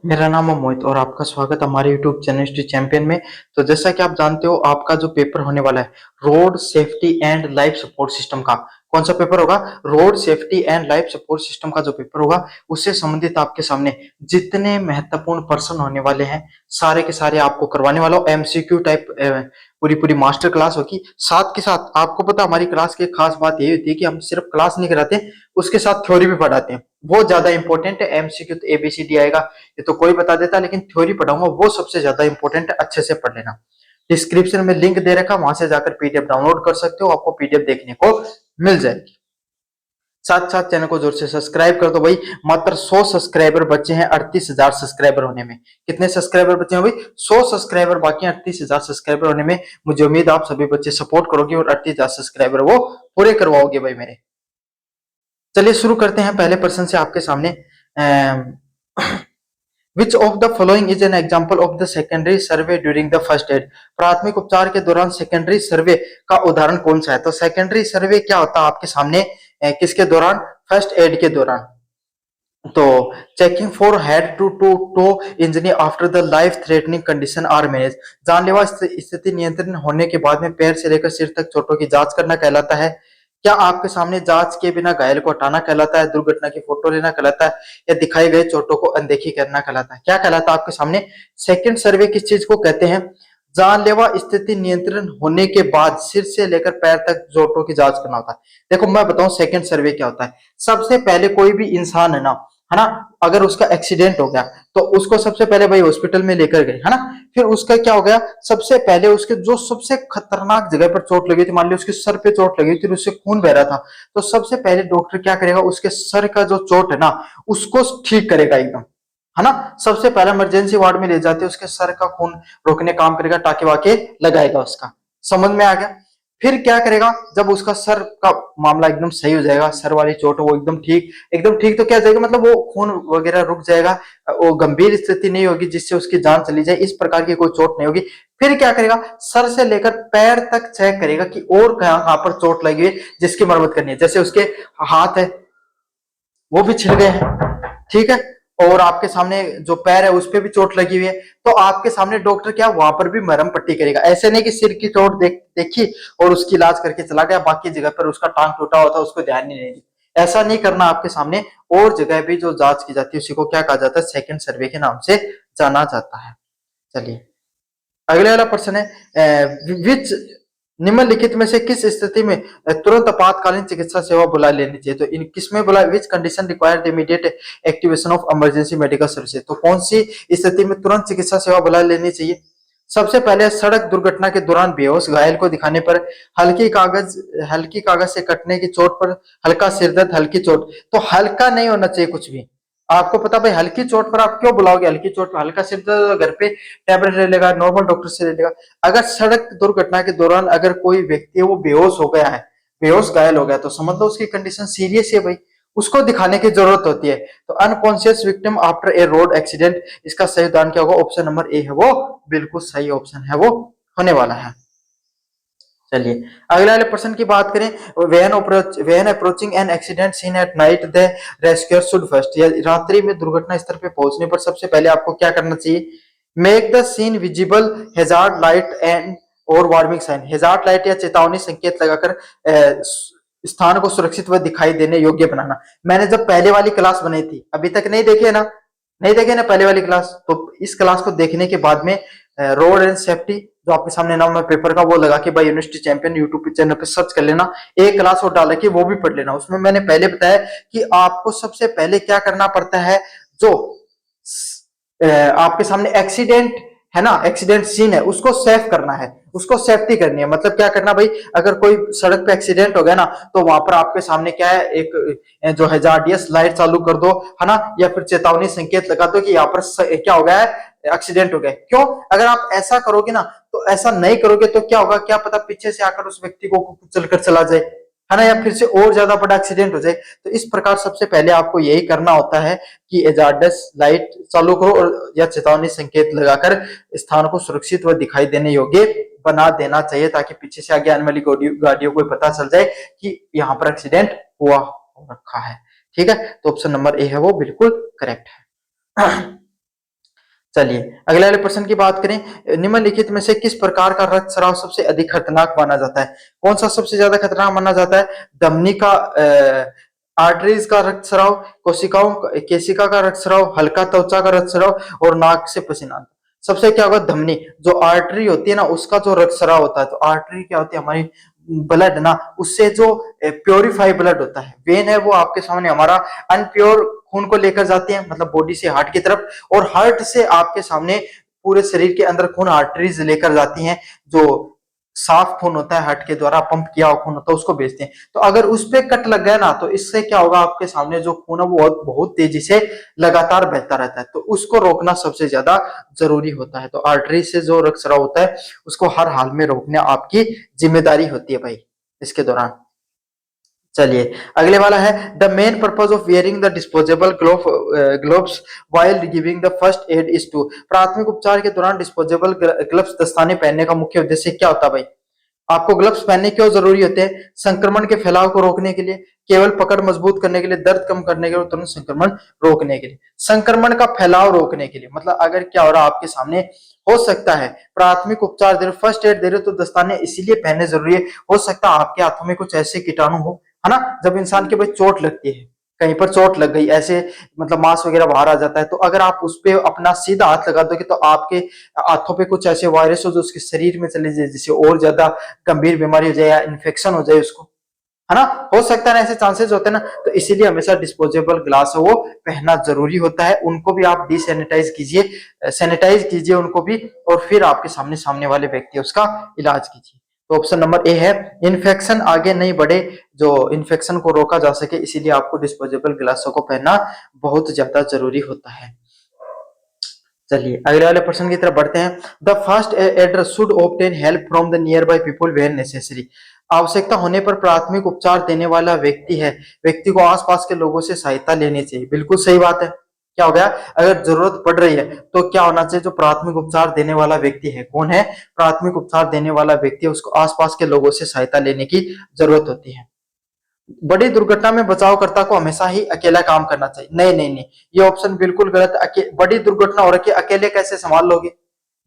मेरा नाम है मोहित और आपका स्वागत है हमारे यूट्यूब चैनल हिस्ट्री चैंपियन में। तो जैसा कि आप जानते हो, आपका जो पेपर होने वाला है road safety and life support system का, कौन सा पेपर होगा? Road safety and life support system का जो पेपर होगा, उससे संबंधित आपके सामने जितने महत्वपूर्ण प्रश्न होने वाले हैं सारे के सारे आपको करवाने वाला हूँ। एमसीक्यू टाइप पूरी पूरी मास्टर क्लास होगी। साथ के साथ आपको पता, हमारी क्लास की खास बात ये होती है कि हम सिर्फ क्लास नहीं कराते, उसके साथ थ्योरी भी पढ़ाते हैं। वो ज्यादा इंपॉर्टेंट है। एमसीक्यू तो एबीसीडी आएगा, ये तो कोई बता देता, लेकिन थ्योरी पढ़ाऊंगा वो सबसे ज्यादा इंपॉर्टेंट है। अच्छे से पढ़ लेना। डिस्क्रिप्शन में लिंक दे रखा, वहां से जाकर पीडीएफ डाउनलोड कर सकते हो, आपको पीडीएफ देखने को मिल जाएगी। साथ साथ चैनल को जोर से सब्सक्राइब कर दो भाई। मात्र 100 सब्सक्राइबर बचे हैं 38,000 सब्सक्राइबर होने में। कितने सब्सक्राइबर बचे हैं भाई? 100 सब्सक्राइबर बाकी हैं 38,000 सब्सक्राइबर होने में। मुझे उम्मीद आप सभी बच्चे सपोर्ट करोगे और 38,000 सब्सक्राइबर वो पूरे करवाओगे भाई मेरे। चलिए शुरू करते हैं पहले प्रश्न से आपके सामने। Which of the following is an example of the secondary survey during the first add? प्राथमिक उपचार के दौरान सेकेंडरी सर्वे का उदाहरण कौन सा है? तो सेकेंडरी सर्वे क्या होता है आपके सामने? किसके दौरान? फर्स्ट एड के दौरान। तो checking for head to toe injury after the life threatening condition are manage. जानलेवा स्थिति नियंत्रण होने के बाद में पैर से लेकर सिर तक चोटों की जांच करना कहलाता है। क्या आपके सामने जांच के बिना घायल को हटाना कहलाता है? दुर्घटना की फोटो लेना कहलाता है? या दिखाई गए चोटों को अनदेखी करना कहलाता है? क्या कहलाता है आपके सामने? सेकंड सर्वे किस चीज को कहते हैं? जानलेवा स्थिति नियंत्रण होने के बाद सिर से लेकर पैर तक चोटों की जांच करना होता है। देखो मैं बताऊं सेकंड सर्वे क्या होता है। सबसे पहले कोई भी इंसान है ना, अगर उसका एक्सीडेंट हो गया तो उसको सबसे पहले भाई हॉस्पिटल में लेकर गए, है ना। फिर उसका क्या हो गया? सबसे पहले उसके जो सबसे खतरनाक जगह पर चोट लगी थी, मान ली उसके सर पे चोट लगी थी, उससे खून बह रहा था, तो सबसे पहले डॉक्टर क्या करेगा? उसके सर का जो चोट है ना, उसको ठीक करेगा एकदम, है ना। सबसे पहले इमरजेंसी वार्ड में ले जाते, उसके सर का खून रोकने काम करेगा, टाके वाके लगाएगा उसका। समझ में आ गया? फिर क्या करेगा? जब उसका सर का मामला एकदम सही हो जाएगा, सर वाली चोट वो एकदम ठीक तो क्या जाएगा, मतलब वो खून वगैरह रुक जाएगा, वो गंभीर स्थिति नहीं होगी जिससे उसकी जान चली जाए, इस प्रकार की कोई चोट नहीं होगी। फिर क्या करेगा? सर से लेकर पैर तक चेक करेगा कि और कहां पर चोट लगी है जिसकी मरम्मत करनी है। जैसे उसके हाथ है वो भी छिल गए हैं, ठीक है, और आपके सामने जो पैर है उस पर भी चोट लगी हुई है, तो आपके सामने डॉक्टर क्या वहां पर भी मरहम पट्टी करेगा। ऐसे नहीं कि सिर की चोट देखी और उसकी इलाज करके चला गया, बाकी जगह पर उसका टांग टूटा हुआ था उसको ध्यान नहीं दिया। ऐसा नहीं करना आपके सामने। और जगह भी जो जांच की जाती है उसी को क्या कहा जाता है? सेकंड सर्वे के नाम से जाना जाता है। चलिए अगले वाला प्रश्न है, विच निम्नलिखित में से किस स्थिति में तुरंत आपातकालीन चिकित्सा सेवा बुला लेनी चाहिए? तो इन किसमें बुला? Which condition require the immediate activation of emergency medical services? तो कौन सी स्थिति में तुरंत चिकित्सा सेवा बुला लेनी चाहिए? सबसे पहले सड़क दुर्घटना के दौरान बेहोश घायल को दिखाने पर, हल्की कागज से कटने की चोट पर, हल्का सिरदर्द, हल्की चोट। तो हल्का नहीं होना चाहिए कुछ भी। आपको पता भाई, हल्की चोट पर आप क्यों बुलाओगे? हल्की चोट पर हल्का सिरदर्द घर पे टैबलेट ले लेगा, नॉर्मल डॉक्टर से ले लेगा। अगर सड़क दुर्घटना के दौरान अगर कोई व्यक्ति है वो बेहोश हो गया है, बेहोश घायल हो गया, तो समझ लो उसकी कंडीशन सीरियस है भाई, उसको दिखाने की जरूरत होती है। तो unconscious victim after a road accident, इसका सही उदाहरण क्या होगा? ऑप्शन नंबर ए है वो बिल्कुल सही ऑप्शन है, वो होने वाला है। चलिए अगले वाले प्रश्न की बात करें। When approaching an accident scene at night the rescuer should first, या रात्रि में दुर्घटना स्थल पे पहुंचने पर सबसे पहले आपको क्या करना चाहिए? Make the scene visible, hazard light and और वार्निंग साइन। हैजार्ड लाइट या चेतावनी संकेत लगाकर स्थान को सुरक्षित व दिखाई देने योग्य बनाना। मैंने जब पहले वाली क्लास बनाई थी, अभी तक नहीं देखे ना, नहीं देखे ना पहले वाली क्लास, तो इस क्लास को देखने के बाद में रोड एंड सेफ्टी जो आपके सामने नाम है पेपर का, वो लगा के भाई यूनिवर्सिटी चैंपियन यूट्यूब चैनल पे सर्च कर लेना। एक क्लास और डाल के वो भी पढ़ लेना। उसमें मैंने पहले बताया कि आपको सबसे पहले क्या करना पड़ता है, जो आपके सामने एक्सीडेंट है ना, एक्सीडेंट सीन है, उसको सेफ करना है, उसको सेफ्टी करनी है। मतलब क्या करना भाई, अगर कोई सड़क पे एक्सीडेंट हो गया ना, तो वहां पर आपके सामने क्या है, एक जो हैजार्डियस लाइट चालू कर दो, है ना, या फिर चेतावनी संकेत लगा दो कि यहाँ पर क्या हो गया है, एक्सीडेंट हो गया। क्यों? अगर आप ऐसा करोगे ना, तो ऐसा नहीं करोगे तो क्या होगा, क्या पता पीछे से आकर उस व्यक्ति को कुचल कर चला जाए, है ना, या फिर से और ज्यादा बड़ा एक्सीडेंट हो जाए। तो इस प्रकार सबसे पहले आपको यही करना होता है कि हैजार्डस लाइट चालू करो और या चेतावनी संकेत लगाकर स्थान को सुरक्षित व दिखाई देने योग्य बना देना चाहिए, ताकि पीछे से आगे आने वाली गाड़ियों को पता चल जाए कि यहाँ पर एक्सीडेंट हुआ हो रखा है। ठीक है, तो ऑप्शन नंबर ए है वो बिल्कुल करेक्ट है। चलिए अगले वाले प्रश्न की बात करें, निम्नलिखित में से किस प्रकार का रक्तस्राव सबसे अधिक खतरनाक माना जाता है? कौन सा सबसे ज्यादा खतरनाक माना जाता है? धमनी का आर्टरीज का रक्तस्राव, कोशिकाओं केशिका का रक्तस्राव, हल्का त्वचा का रक्तस्राव और नाक से पसीना। सबसे क्या होगा? धमनी, जो आर्टरी होती है ना उसका जो रक्तस्राव होता है, तो आर्टरी क्या होती है? हमारी ब्लड ना, उससे जो प्योरीफाई ब्लड होता है, वेन है वो आपके सामने हमारा अनप्योर खून को लेकर जाते हैं, मतलब बॉडी से हार्ट की तरफ, और हार्ट से आपके सामने पूरे शरीर के अंदर खून आर्टरीज लेकर जाती हैं, जो साफ खून होता है हार्ट के द्वारा पंप किया हुआ खून होता है उसको भेजते हैं। तो अगर उस पे कट लग गया ना तो इससे क्या होगा? आपके सामने जो खून है वो बहुत बहुत तेजी से लगातार बहता रहता है, तो उसको रोकना सबसे ज्यादा जरूरी होता है। तो आर्टरी से जो रक्तस्राव होता है उसको हर हाल में रोकना आपकी जिम्मेदारी होती है भाई इसके दौरान। चलिए अगले वाला है, the main purpose of wearing the disposable gloves while giving the first aid is to. प्राथमिक उपचार के दौरान डिस्पोजेबल ग्लव्स दस्ताने पहनने का मुख्य उद्देश्य क्या होता है भाई? आपको ग्लव्स पहनने क्यों जरूरी होते हैं? संक्रमण के फैलाव को रोकने के लिए, केवल पकड़ मजबूत करने के लिए, दर्द कम करने के लिए, तुरंत संक्रमण रोकने के लिए। संक्रमण का फैलाव रोकने के लिए, मतलब अगर क्या हो रहा है आपके सामने, हो सकता है प्राथमिक उपचार दे रहे, फर्स्ट एड दे रहे, तो दस्ताने इसीलिए पहनने जरूरी है, हो सकता है आपके हाथों में कुछ ऐसे कीटाणु हो, है ना? जब इंसान के भाई चोट लगती है, कहीं पर चोट लग गई ऐसे, मतलब मांस वगैरह बाहर आ जाता है, तो अगर आप उस पे अपना सीधा हाथ लगा दोगे तो आपके हाथों पे कुछ ऐसे वायरस हो जो उसके शरीर में चले जाए, जिससे और ज्यादा गंभीर बीमारी हो जाए या इन्फेक्शन हो जाए उसको, है ना? हो सकता है ना, ऐसे चांसेस होते हैं ना, तो इसीलिए हमेशा डिस्पोजेबल ग्लास है वो पहनना जरूरी होता है। उनको भी आप डिसैनिटाइज कीजिए, सैनिटाइज कीजिए उनको भी, और फिर आपके सामने सामने वाले व्यक्ति उसका इलाज कीजिए। तो ऑप्शन नंबर ए है, इन्फेक्शन आगे नहीं बढ़े, जो इन्फेक्शन को रोका जा सके, इसीलिए आपको डिस्पोजेबल ग्लासों को पहनना बहुत ज्यादा जरूरी होता है। चलिए अगले वाले प्रश्न की तरफ बढ़ते हैं, the first adder should obtain help from the near by people when necessary. आवश्यकता होने पर प्राथमिक उपचार देने वाला व्यक्ति को आसपास के लोगों से सहायता लेनी चाहिए। बिल्कुल सही बात है। क्या हो गया? अगर जरूरत पड़ रही है तो क्या होना चाहिए? जो प्राथमिक उपचार देने वाला व्यक्ति है, कौन है? प्राथमिक उपचार देने वाला व्यक्ति, उसको आसपास के लोगों से सहायता लेने की जरूरत होती है। बड़ी दुर्घटना में बचावकर्ता को हमेशा ही अकेला काम करना चाहिए। नहीं नहीं नहीं, ये ऑप्शन बिल्कुल गलत है। बड़ी दुर्घटना हो रखी है, अकेले कैसे संभाल लोगे?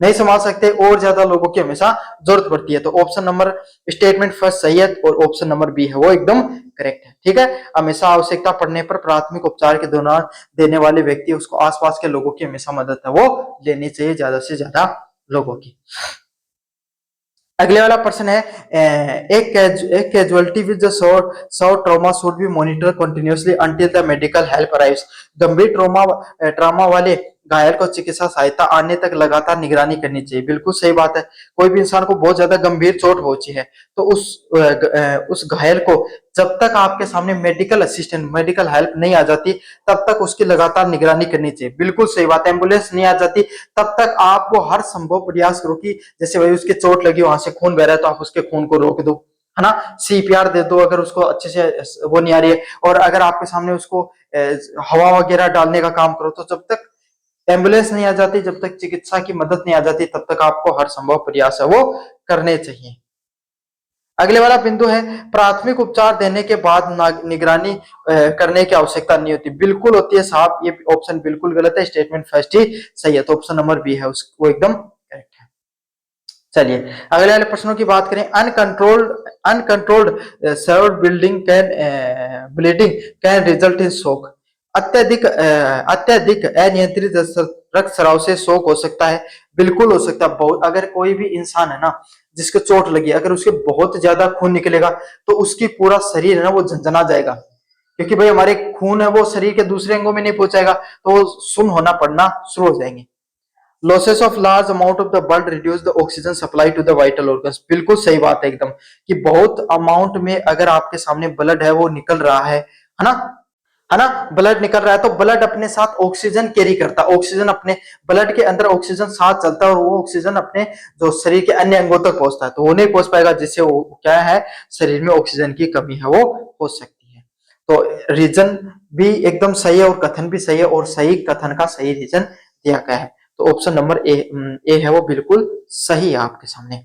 नहीं संभाल सकते, और ज्यादा लोगों की हमेशा जरूरत पड़ती है। तो ऑप्शन नंबर, स्टेटमेंट फर्स्ट सही है, और ऑप्शन नंबर बी है वो एकदम करेक्ट है। ठीक है, हमेशा आवश्यकता पड़ने पर प्राथमिक उपचार के दौरान देने वाले व्यक्ति, उसको आसपास के लोगों की हमेशा मदद है वो लेनी चाहिए, ज्यादा से ज्यादा लोगों की। अगले वाला प्रश्न है, एक casualty with the short trauma should be monitor continuously until the medical help arrives. गंभीर ट्रॉमा वाले घायल को चिकित्सा सहायता आने तक लगातार निगरानी करनी चाहिए। बिल्कुल सही बात है। कोई भी इंसान को बहुत ज्यादा गंभीर चोट पहुंची है तो उस घायल को जब तक आपके सामने मेडिकल हेल्प नहीं आ जाती, तब तक उसकी लगातार निगरानी करनी चाहिए। बिल्कुल सही बात है। एम्बुलेंस नहीं आ जाती तब तक आपको हर संभव प्रयास करो कि जैसे भाई उसके चोट लगी, वहां से खून बह रहा है, तो आप उसके खून को रोक दो, है ना? सीपीआर दे दो अगर उसको अच्छे से वो नहीं आ रही है, और अगर आपके सामने उसको हवा वगैरह डालने का काम करो। तो जब तक एम्बुलेंस नहीं आ जाती, जब तक चिकित्सा की मदद नहीं आ जाती, तब तक आपको हर संभव प्रयास है वो करने चाहिए। अगले वाला बिंदु है, प्राथमिक उपचार देने के बाद निगरानी करने की आवश्यकता नहीं होती। बिल्कुल होती है साहब, ये ऑप्शन बिल्कुल गलत है, स्टेटमेंट फर्स्ट ही सही है। तो ऑप्शन नंबर बी है वो एकदम करेक्ट है। चलिए अगले वाले प्रश्नों की बात करें, uncontrolled severe bleeding can bleeding can result in shock. अत्यधिक अनियंत्रित रक्तस्राव से शोक हो सकता है। बिल्कुल हो सकता है। बहुत, अगर कोई भी इंसान है ना जिसको चोट लगी, अगर उसके बहुत ज्यादा खून निकलेगा तो उसकी पूरा शरीर है ना वो झंझना जाएगा, क्योंकि भाई हमारे खून है वो शरीर के दूसरे अंगों में नहीं पहुंचाएगा, तो वो सुन्न होना पड़ना शुरू हो जाएंगे। Losses of large amount of the blood reduce the oxygen supply to the vital organs. बिल्कुल सही बात है एकदम, कि बहुत अमाउंट में अगर आपके सामने ब्लड है वो निकल रहा है ना, है ना? ब्लड निकल रहा है तो ब्लड अपने साथ ऑक्सीजन कैरी करता है, ऑक्सीजन अपने ब्लड के अंदर ऑक्सीजन साथ चलता है, और वो ऑक्सीजन अपने जो शरीर के अन्य अंगों तक पहुंचता है, तो वो नहीं पहुंच पाएगा, जिससे वो क्या है, शरीर में ऑक्सीजन की कमी है वो हो सकती है। तो रीजन भी एकदम सही है और कथन भी सही है, और सही कथन का सही रीजन दिया गया है। तो ऑप्शन नंबर ए है वो बिल्कुल सही है आपके सामने।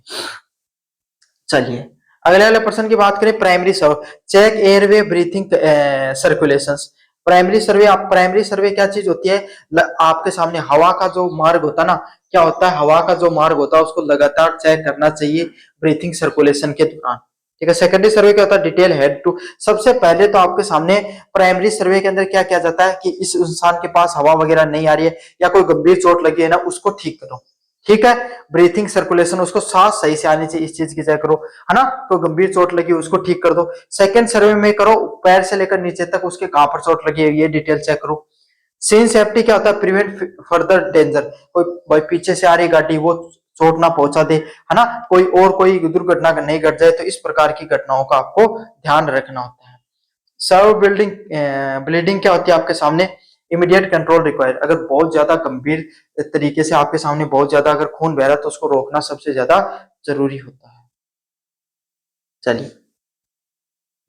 चलिए अगले वाले प्रश्न की बात करें, primary survey check airway breathing circulations. Primary survey, आप प्राइमरी सर्वे क्या चीज होती है, आपके सामने हवा का जो मार्ग होता है ना, क्या होता है, हवा का जो मार्ग होता है उसको लगातार चेक करना चाहिए ब्रीथिंग सर्कुलेशन के दौरान। ठीक है। सेकेंडरी सर्वे क्या होता है, डिटेल हेड टू। सबसे पहले तो आपके सामने प्राइमरी सर्वे के अंदर क्या किया जाता है कि इस इंसान के पास हवा वगैरह नहीं आ रही है या कोई गंभीर चोट लगी है ना, उसको ठीक करो। ठीक है। ब्रीथिंग सर्कुलेशन, उसको सांस सही से आनी चाहिए, इस चीज की चेक करो, है ना। कोई गंभीर चोट लगी उसको ठीक कर दो। सेकंड सर्वे में करो पैर से लेकर नीचे तक उसके कहां पर चोट लगी है ये डिटेल चेक करो। सीन सेफ्टी क्या होता है, प्रिवेंट फर्दर डेंजर, कोई भाई पीछे से आ रही गाड़ी वो चोट ना पहुंचा दे, है ना, कोई और कोई दुर्घटना नहीं घट जाए, तो इस प्रकार की घटनाओं का आपको ध्यान रखना होता है। सर्व बिल्डिंग ब्लीडिंग क्या होती है आपके सामने, इमीडिएट कंट्रोल रिक्वायर्ड, अगर बहुत ज्यादा गंभीर तरीके से आपके सामने बहुत ज्यादा अगर खून बह रहा है तो उसको रोकना सबसे ज्यादा जरूरी होता है। चलिए,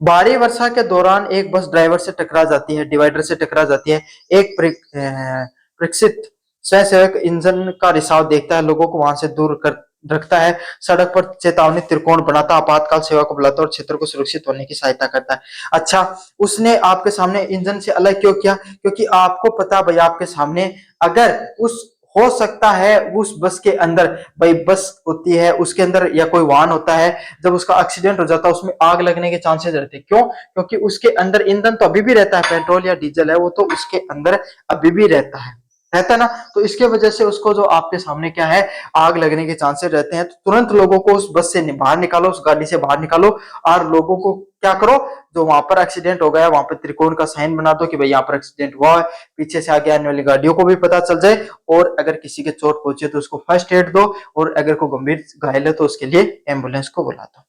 भारी वर्षा के दौरान एक बस ड्राइवर से टकरा जाती है, डिवाइडर से टकरा जाती है। एक प्रशिक्षित स्वयंसेवक इंजन का रिसाव देखता है, लोगों को वहां से दूर कर रखता है, सड़क पर चेतावनी त्रिकोण बनाता, आपातकाल सेवा को बुलाता और क्षेत्र को सुरक्षित होने की सहायता करता है। अच्छा, उसने आपके सामने इंजन से अलग क्यों किया, क्योंकि आपको पता भाई आपके सामने अगर उस हो सकता है उस बस के अंदर, भाई बस होती है उसके अंदर या कोई वाहन होता है, जब उसका एक्सीडेंट हो जाता है उसमें आग लगने के चांसेस रहते हैं। क्यों, क्योंकि उसके अंदर ईंधन तो अभी भी रहता है, पेट्रोल या डीजल है वो तो उसके अंदर अभी भी रहता है ना। तो इसके वजह से उसको जो आपके सामने क्या है, आग लगने के चांसेस रहते हैं। तो तुरंत लोगों को उस बस से बाहर निकालो, उस गाड़ी से बाहर निकालो और लोगों को क्या करो, जो वहां पर एक्सीडेंट हो गया वहां पर त्रिकोण का साइन बना दो कि भाई यहाँ पर एक्सीडेंट हुआ है, पीछे से आगे आने वाली गाड़ियों को भी पता चल जाए, और अगर किसी के चोट पहुंचे तो उसको फर्स्ट एड दो, और अगर कोई गंभीर घायल है तो उसके लिए एम्बुलेंस को बुला दो।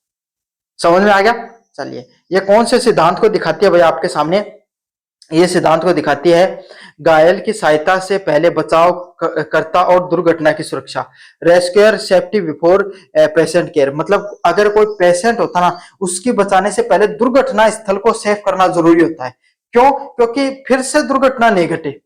समझ में आ गया। चलिए, ये कौन से सिद्धांत को दिखाती है भाई आपके सामने, ये सिद्धांत को दिखाती है घायल की सहायता से पहले बचाव करता और दुर्घटना की सुरक्षा, rescuer safety before patient care, मतलब अगर कोई पेशेंट होता ना उसकी बचाने से पहले दुर्घटना स्थल को सेफ करना जरूरी होता है। क्यों, क्योंकि फिर से दुर्घटना नहीं घटे।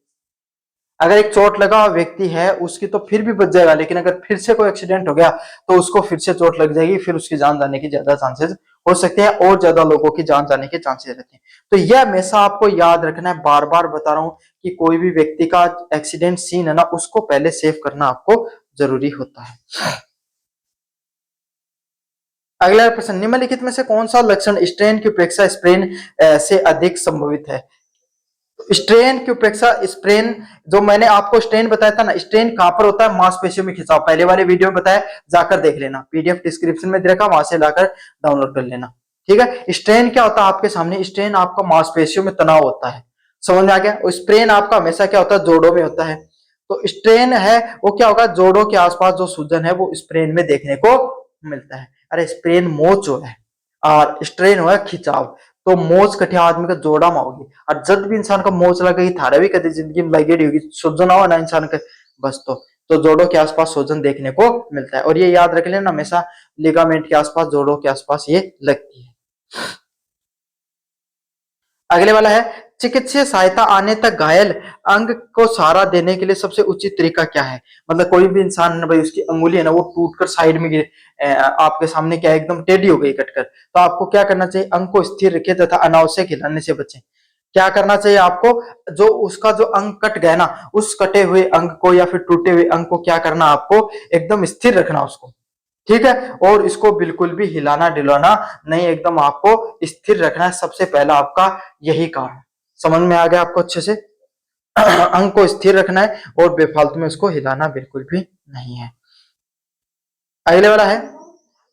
अगर एक चोट लगा हुआ व्यक्ति है उसकी तो फिर भी बच जाएगा, लेकिन अगर फिर से कोई एक्सीडेंट हो गया तो उसको फिर से चोट लग जाएगी, फिर उसकी जान जाने की ज्यादा चांसेस हो सकते हैं और ज्यादा लोगों की जान जाने के चांसेस रहते हैं। तो यह हमेशा आपको याद रखना है, बार बार बता रहा हूं कि कोई भी व्यक्ति का एक्सीडेंट सीन है ना उसको पहले सेव करना आपको जरूरी होता है। अगला प्रश्न, निम्नलिखित में से कौन सा लक्षण स्ट्रेन की अपेक्षा स्प्रेन से अधिक संभवित है। स्ट्रेन की उपेक्षा स्प्रेन, जो मैंने आपको स्ट्रेन बताया था ना, स्ट्रेन कहां पर होता है, मांसपेशियों में खिंचाव, पहले वाले वीडियो में बताया, जाकर देख लेना, पीडीएफ डिस्क्रिप्शन में दे रखा, वहां से लाकर डाउनलोड कर लेना। ठीक है। स्ट्रेन क्या होता है आपके सामने, स्ट्रेन आपका मांसपेशियों में तनाव होता है, समझ में आ गया। और स्प्रेन आपका हमेशा क्या होता है, जोड़ों में होता है। तो स्ट्रेन है वो क्या होगा, जोड़ों के आसपास जो सूजन है वो स्प्रेन में देखने को मिलता है। अरे स्प्रेन मोच जो है और स्ट्रेन हुआ खिंचाव, तो मोच कठिया आदमी का जोड़ा में होगी, और जब भी इंसान को मोच लगेगी, थारा भी कभी जिंदगी में लगेगी होगी, सूजन हो ना इंसान के बस, तो जोड़ों के आसपास सूजन देखने को मिलता है। और ये याद रख लेना हमेशा, लिगामेंट के आसपास, जोड़ों के आसपास ये लगती है। अगले वाला है, चिकित्सीय सहायता आने तक घायल अंग को सहारा देने के लिए सबसे उचित तरीका क्या है। मतलब कोई भी इंसान भाई उसकी अंगुली है ना वो टूटकर साइड में गिर, आपके सामने क्या एकदम टेढ़ी हो गई कटकर, तो आपको क्या करना चाहिए, अंग को स्थिर रखे तथा अनावश्यक हिलाने से बचें। क्या करना चाहिए आपको, जो उसका जो अंग कट गया ना उस कटे हुए अंग को या फिर टूटे हुए अंग को क्या करना, आपको एकदम स्थिर रखना उसको। ठीक है। और इसको बिल्कुल भी हिलाना डुलाना नहीं, एकदम आपको स्थिर रखना है, सबसे पहला आपका यही काम है। समझ में आ गया आपको अच्छे से। अंग को स्थिर रखना है और बेफालतू में उसको हिलाना बिल्कुल भी नहीं है। अगले वाला है,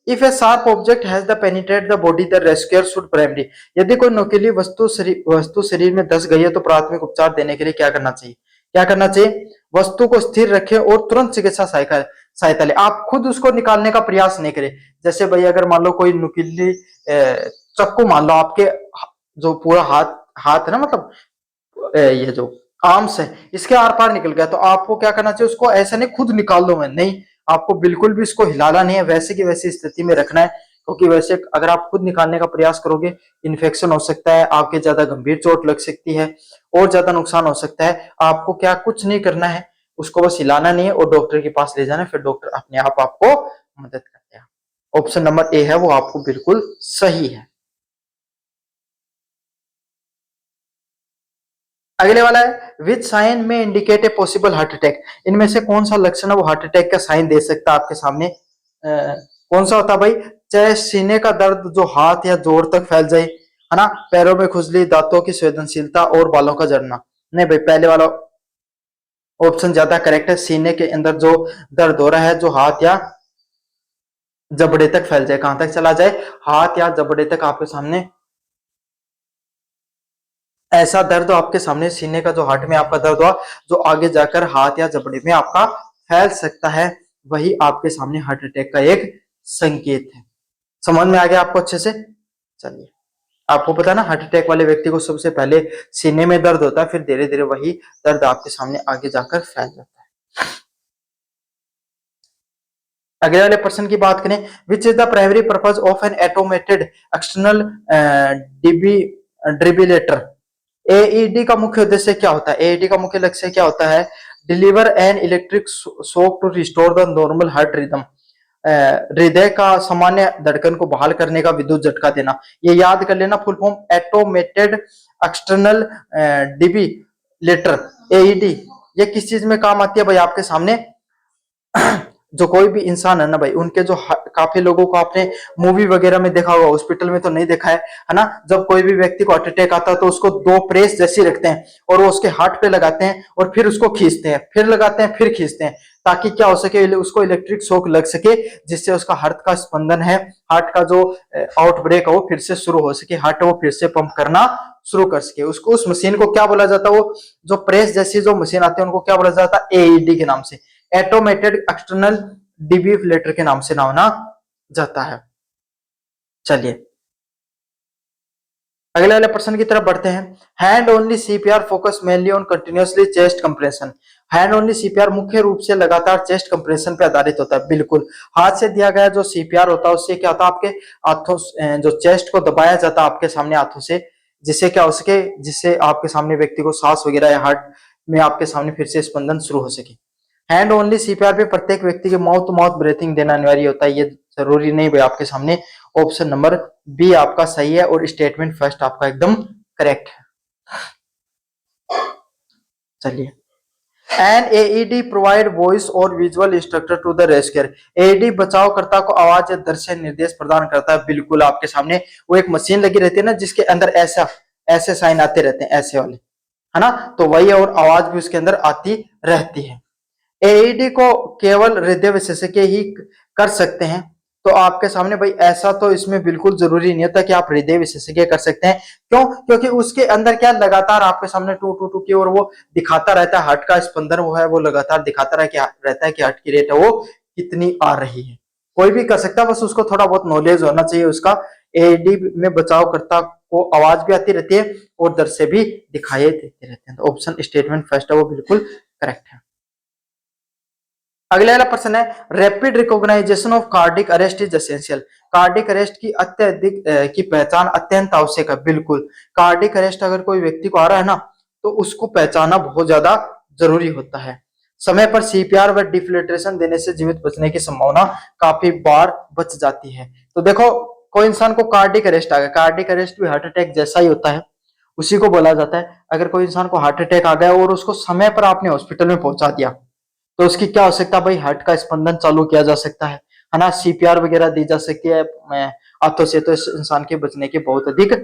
if A sharp object has the penetrate the body the rescuer should primary, यदि कोई नुकीली वस्तु शरीर में धस गई है तो प्राथमिक उपचार देने के लिए क्या करना चाहिए, क्या करना चाहिए, वस्तु को स्थिर रखें और तुरंत चिकित्सा सहायता ले, आप खुद उसको निकालने का प्रयास नहीं करें। जैसे भाई अगर मान लो कोई नुकीली चक्कू मान लो आपके जो पूरा हाथ हाथ है ना, मतलब ये जो आर्म्स है इसके आर पार निकल गया, तो आपको क्या करना चाहिए, उसको ऐसे नहीं खुद निकाल दो मैं नहीं, आपको बिल्कुल भी इसको हिलाना नहीं है, वैसे की वैसी स्थिति में रखना है। क्योंकि वैसे अगर आप खुद निकालने का प्रयास करोगे इन्फेक्शन हो सकता है, आपके ज्यादा गंभीर चोट लग सकती है और ज्यादा नुकसान हो सकता है। आपको क्या कुछ नहीं करना है, उसको बस हिलाना नहीं है और डॉक्टर के पास ले जाना है, फिर डॉक्टर अपने आप आपको मदद करते हैं। ऑप्शन नंबर ए है वो आपको बिल्कुल सही है। अगले वाला है विच साइन में indicate a possible heart attack. इनमें से कौन सा लक्षण है वो हार्ट अटैक का साइन दे सकता है आपके सामने। कौन सा होता है भाई? चाहे सीने का दर्द जो हाथ या जोड़ तक फैल जाए, है ना, पैरों में खुजली, दांतों की संवेदनशीलता और बालों का झड़ना। नहीं भाई, पहले वाला ऑप्शन ज्यादा करेक्ट है। सीने के अंदर जो दर्द हो रहा है, जो हाथ या जबड़े तक फैल जाए, कहां तक चला जाए? हाथ या जबड़े तक आपके सामने ऐसा दर्द हो आपके सामने, सीने का जो हार्ट में आपका दर्द हुआ, जो आगे जाकर हाथ या जबड़े में आपका फैल सकता है, वही आपके सामने हार्ट अटैक का एक संकेत है। समझ में आ गया आपको अच्छे से? चलिए, आपको पता है ना, हार्ट अटैक वाले व्यक्ति को सबसे पहले सीने में दर्द होता है, फिर धीरे धीरे वही दर्द आपके सामने आगे जाकर फैल जाता है। अगले वाले पर्सन की बात करें, which is the primary purpose of N automated external defibrillator. AED का मुख्य उद्देश्य क्या होता है? एईडी का मुख्य लक्ष्य क्या होता है? Deliver an electric shock to restore the normal heart rhythm. हृदय का सामान्य धड़कन को बहाल करने का विद्युत झटका देना। ये याद कर लेना, full form automated external defibrillator, AED. ये किस चीज में काम आती है भाई आपके सामने? जो कोई भी इंसान है ना भाई, उनके जो काफी लोगों को आपने मूवी वगैरह में देखा होगा, हॉस्पिटल में तो नहीं देखा है ना, जब कोई भी व्यक्ति को हार्ट अटैक आता है तो उसको दो प्रेस जैसी रखते हैं और वो उसके हार्ट पे लगाते हैं और फिर उसको खींचते हैं, फिर लगाते हैं, फिर खींचते हैं, ताकि क्या हो सके, उसको इलेक्ट्रिक शॉक लग सके, जिससे उसका हार्ट का स्पंदन है, हार्ट का जो आउटब्रेक है वो फिर से शुरू हो सके, हार्ट वो फिर से पंप करना शुरू कर सके। उसको, उस मशीन को क्या बोला जाता है? वो जो प्रेस जैसी जो मशीन आती है उनको क्या बोला जाता है? एईडी के नाम से, ऑटोमेटेड एक्सटर्नल डिफिब्रिलेटर के नाम से नाम जाता है। चलिए, अगले वाले प्रश्न की तरफ बढ़ते हैं। Hand only CPR focus mainly on continuously chest compression. Hand only CPR मुख्य रूप से लगातार चेस्ट कंप्रेशन पे आधारित होता है। बिल्कुल, हाथ से दिया गया जो सीपीआर होता है उससे क्या होता है? आपके हाथों जो चेस्ट को दबाया जाता है आपके सामने हाथों से, जिससे क्या हो सके, जिससे आपके सामने व्यक्ति को सांस वगैरह या हार्ट में आपके सामने फिर से स्पंदन शुरू हो सके। हैंड ओनली सीपीआर पे प्रत्येक व्यक्ति के माउथ टू माउथ ब्रीथिंग देना अनिवार्य होता है। ये जरूरी नहीं भाई आपके सामने। ऑप्शन नंबर बी आपका सही है और स्टेटमेंट फर्स्ट आपका एकदम करेक्ट है। चलिए, एन एईडी प्रोवाइड वॉइस और visual instructor to the rescuer. AED बचावकर्ता को आवाज या दृश्य निर्देश प्रदान करता है। बिल्कुल, आपके सामने वो एक मशीन लगी रहती है ना, जिसके अंदर ऐसा ऐसे साइन आते रहते हैं, ऐसे वाले, है ना, तो वही, और आवाज भी उसके अंदर आती रहती है। एईडी को केवल हृदय विशेषज्ञ ही कर सकते हैं। तो आपके सामने भाई ऐसा तो इसमें बिल्कुल जरूरी नहीं होता कि आप हृदय विशेषज्ञ कर सकते हैं। क्यों? क्योंकि उसके अंदर क्या, लगातार आपके सामने टू टू टू की और वो दिखाता रहता है, हार्ट का स्पंदन वो है, वो लगातार दिखाता रहता है कि हार्ट की रेट है वो कितनी आ रही है। कोई भी कर सकता है, बस उसको थोड़ा बहुत नॉलेज होना चाहिए उसका। एईडी में बचावकर्ता को आवाज भी आती रहती है और दृश्य भी दिखाई देते रहते हैं। तो ऑप्शन स्टेटमेंट फर्स्ट है वो बिल्कुल करेक्ट है। अगला वाला प्रश्न है, rapid recognisation of cardiac arrest is essential. Cardiac arrest की अत्यधिक की पहचान अत्यंत आवश्यक है। बिल्कुल, कार्डिक अरेस्ट अगर कोई व्यक्ति को आ रहा है ना, तो उसको पहचानना बहुत ज्यादा जरूरी होता है। समय पर सीपीआर व डिफिब्रिलेशन देने से जीवित बचने की संभावना काफी बार बच जाती है। तो देखो, कोई इंसान को कार्डिक अरेस्ट आ गया, कार्डिक अरेस्ट भी हार्ट अटैक जैसा ही होता है, उसी को बोला जाता है। अगर कोई इंसान को हार्ट अटैक आ गया और उसको समय पर आपने हॉस्पिटल में पहुंचा दिया, तो उसकी क्या हो सकता है भाई? हार्ट का स्पंदन चालू किया जा सकता है ना, सीपीआर वगैरह दी जा सकती है हाथों से, तो इस इंसान के बचने के बहुत अधिक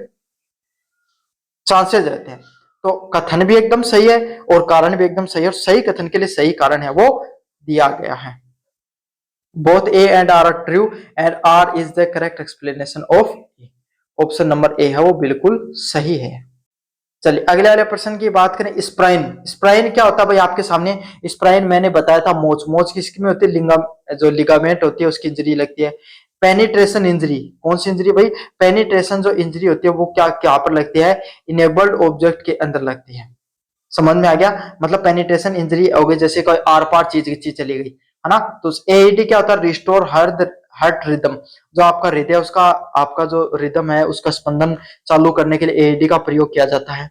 चांसेस रहते हैं। तो कथन भी एकदम सही है और कारण भी एकदम सही है, और सही कथन के लिए सही कारण है वो दिया गया है। Both A and R are true and R is the correct explanation of A. Option number A है वो बिल्कुल सही है। चलिए, अगले वाले प्रश्न की बात करें। स्प्राइन, स्प्राइन क्या होता है भाई आपके सामने? स्प्राइन मैंने बताया था, मोच, मोच किसकी में होती है? जो लिगामेंट होती है उसकी इंजरी लगती है। पेनिट्रेशन इंजरी, कौन सी इंजरी भाई? पेनिट्रेशन जो इंजरी होती है वो क्या क्या पर लगती है? इनेबल्ड ऑब्जेक्ट के अंदर लगती है। समझ में आ गया? मतलब पेनिट्रेशन इंजरी हो गई, जैसे कोई आर पार चीज चली गई, है ना, तो एईडी क्या होता है? Restore heart rhythm. जो आपका हृदय, उसका आपका जो रिदम है उसका स्पंदन चालू करने के लिए एईडी का प्रयोग किया जाता है।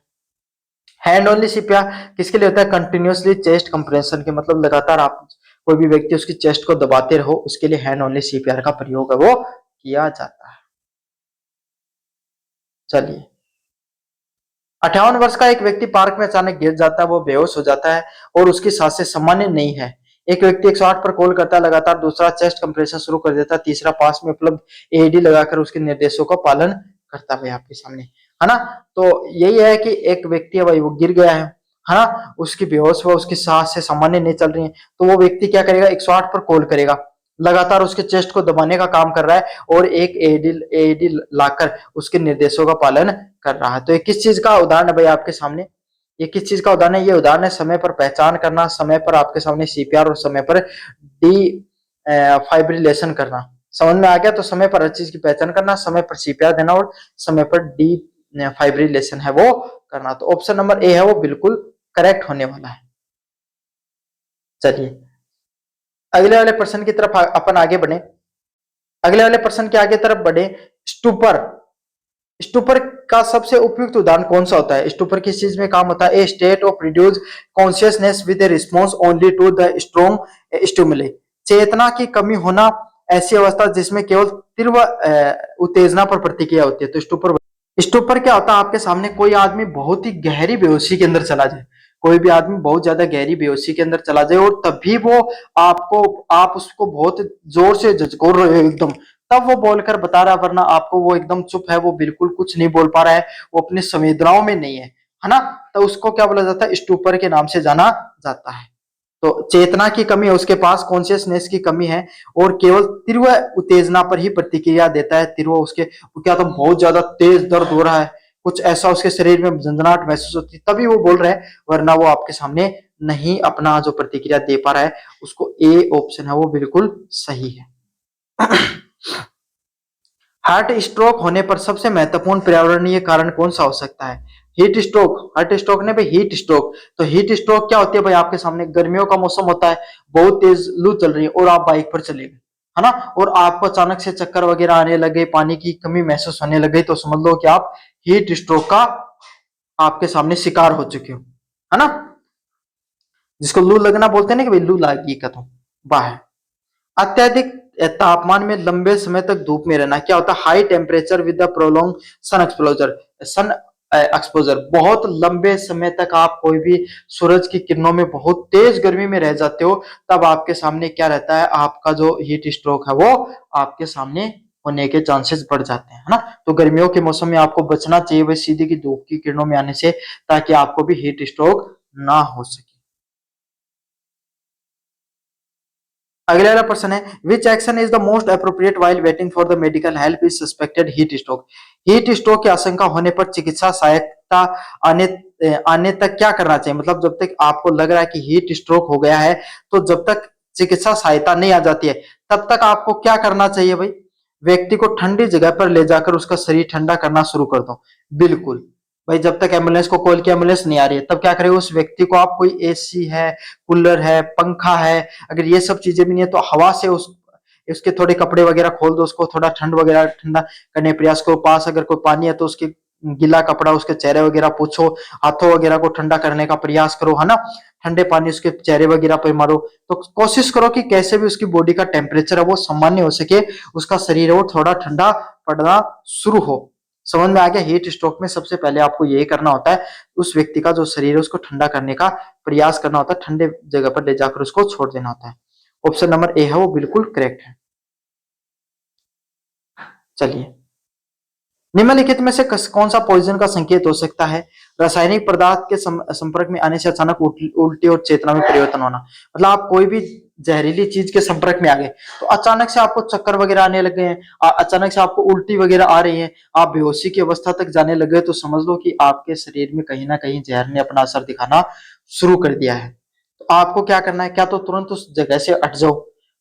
हैंड ओनली सीपीआर किसके लिए होता है? कंटिन्यूअसली चेस्ट कंप्रेशन के, मतलब लगातार आप कोई भी व्यक्ति उसकी चेस्ट को दबाते रहो, उसके लिए हैंड ओनली सीपीआर का प्रयोग है वो किया जाता है। चलिए, 58 वर्ष का एक व्यक्ति पार्क में अचानक गिर जाता है, वो बेहोश हो जाता है और उसकी सांसें सामान्य नहीं है। एक व्यक्ति 108 पर कॉल करता है लगातार, दूसरा चेस्ट कंप्रेशन शुरू कर देता है, तीसरा पास में उपलब्ध एडी लगाकर उसके निर्देशों का पालन करता है आपके सामने, है ना। तो यही है कि एक व्यक्ति है भाई, वो गिर गया है ना, उसकी बेहोश हुआ, उसकी सांस से सामान्य नहीं चल रही है, तो वो व्यक्ति क्या करेगा, 108 पर कॉल करेगा, लगातार उसके चेस्ट को दबाने का काम कर रहा है और एक एडी लाकर उसके निर्देशों का पालन कर रहा है। तो ये किस चीज का उदाहरण है भाई आपके सामने, ये किस चीज का उदाहरण है, ये उदाहरण है समय पर पहचान करना, समय पर आपके सामने सीपीआर और समय पर डी फाइब्रिलेशन करना। समझ में आ गया। तो समय पर हर चीज की पहचान करना, समय पर सीपीआर देना और समय पर डी फाइब्रिलेशन है वो करना। तो ऑप्शन नंबर ए है वो बिल्कुल करेक्ट होने वाला है। चलिए अगले वाले प्रश्न की तरफ अपन आगे बढ़े। अगले वाले प्रश्न के आगे तरफ बढ़े। स्टूपर, स्टूपर का सबसे उपयुक्त उदाहरण कौन सा होता है। स्टूपर किस चीज में काम होता है। A state of reduce consciousness with a response only to the strong stimuli, चेतना की कमी होना, ऐसी अवस्था जिसमें केवल तीव्र उत्तेजना पर प्रतिक्रिया होती है। तो स्टूपर, स्टूपर क्या होता है आपके सामने, कोई आदमी बहुत ही गहरी बेहोशी के अंदर चला जाए, कोई भी आदमी बहुत ज्यादा गहरी बेहोशी के अंदर चला जाए और तभी वो आपको, आप उसको बहुत जोर से झकझोर रहे हो एकदम, तब वो बोलकर बता रहा है, वरना आपको वो एकदम चुप है, वो बिल्कुल कुछ नहीं बोल पा रहा है, वो अपनी संवेदनाओं में नहीं है ना। तो उसको क्या बोला जाता है, स्टूपर के नाम से जाना जाता है। तो चेतना की कमी है उसके पास, कॉन्शियसनेस की कमी है और केवल तीव्र उत्तेजना पर ही प्रतिक्रिया देता है। तीव्र उसके क्या तो बहुत ज्यादा तेज दर्द हो रहा है, कुछ ऐसा उसके शरीर में झंझनाहट महसूस होती है, तभी वो बोल रहा है, वरना वो आपके सामने नहीं अपना जो प्रतिक्रिया दे पा रहा है। उसको ए ऑप्शन है वो बिल्कुल सही है। हार्ट स्ट्रोक होने पर सबसे महत्वपूर्ण पर्यावरणीय कारण कौन सा हो सकता है। हीट स्ट्रोक, हार्ट स्ट्रोक ने भाई हीट स्ट्रोक। तो हीट स्ट्रोक क्या होती है भाई आपके सामने, गर्मियों का मौसम होता है, बहुत तेज लू चल रही है और आप बाइक पर चले गए, है ना, और आपको अचानक से चक्कर वगैरह आने लगे, पानी की कमी महसूस होने लग गई, तो समझ लो कि आप हीट स्ट्रोक का आपके सामने शिकार हो चुके हो, है ना, जिसको लू लगना बोलते हैं ना कि भाई लू लागी का तो बाहर। अत्यधिक तापमान में लंबे समय तक धूप में रहना क्या होता है, high temperature with the prolong sun exposure, sun exposure, बहुत लंबे समय तक आप कोई भी सूरज की किरणों में बहुत तेज गर्मी में रह जाते हो, तब आपके सामने क्या रहता है, आपका जो हीट स्ट्रोक है वो आपके सामने होने के चांसेस बढ़ जाते हैं, है ना। तो गर्मियों के मौसम में आपको बचना चाहिए वह सीधी की धूप की किरणों में आने से, ताकि आपको भी हीट स्ट्रोक ना हो सके। अगला वाला प्रश्न है, विच action is the most appropriate while waiting for the medical help is suspected heat stroke, heat stroke की आशंका होने पर चिकित्सा सहायता आने आने तक क्या करना चाहिए। मतलब जब तक आपको लग रहा है कि हीट स्ट्रोक हो गया है, तो जब तक चिकित्सा सहायता नहीं आ जाती है, तब तक आपको क्या करना चाहिए भाई, व्यक्ति को ठंडी जगह पर ले जाकर उसका शरीर ठंडा करना शुरू कर दो। बिल्कुल भाई, जब तक एम्बुलेंस को कॉल की एम्बुलेंस नहीं आ रही है, तब क्या करें, उस व्यक्ति को आप कोई एसी है, कूलर है, पंखा है, अगर ये सब चीजें भी नहीं है तो हवा से उस उसके थोड़े कपड़े वगैरह खोल दो, उसको थोड़ा ठंड वगैरह ठंडा करने प्रयास करो। पास अगर कोई पानी है तो उसके गीला कपड़ा उसके चेहरे वगैरह पूछो, हाथों वगैरह को ठंडा करने का प्रयास करो, है ना, ठंडे पानी उसके चेहरे वगैरह पर मारो। तो कोशिश करो कि कैसे भी उसकी बॉडी का टेम्परेचर है वो सामान्य हो सके, उसका शरीर है वो थोड़ा ठंडा पड़ना शुरू हो। समझ में आ गया। हीट स्ट्रोक में सबसे पहले आपको यही करना होता है, उस व्यक्ति का जो शरीर है उसको ठंडा करने का प्रयास करना होता है, ठंडे जगह पर ले जाकर उसको छोड़ देना होता है। ऑप्शन नंबर ए है वो बिल्कुल करेक्ट है। चलिए, निम्नलिखित में से कौन सा पॉइजन का संकेत हो सकता है। रासायनिक पदार्थ के संपर्क में आने से अचानक उल्टी और चेतना में परिवर्तन होना। मतलब आप कोई भी जहरीली चीज के संपर्क में आ गए, तो अचानक से आपको चक्कर वगैरह आने लग गए हैं, अचानक से आपको उल्टी वगैरह आ रही है, आप बेहोशी की अवस्था तक जाने लग गए, तो समझ लो कि आपके शरीर में कहीं ना कहीं जहर ने अपना असर दिखाना शुरू कर दिया है। तो आपको क्या करना है, क्या तो तुरंत उस जगह से हट जाओ,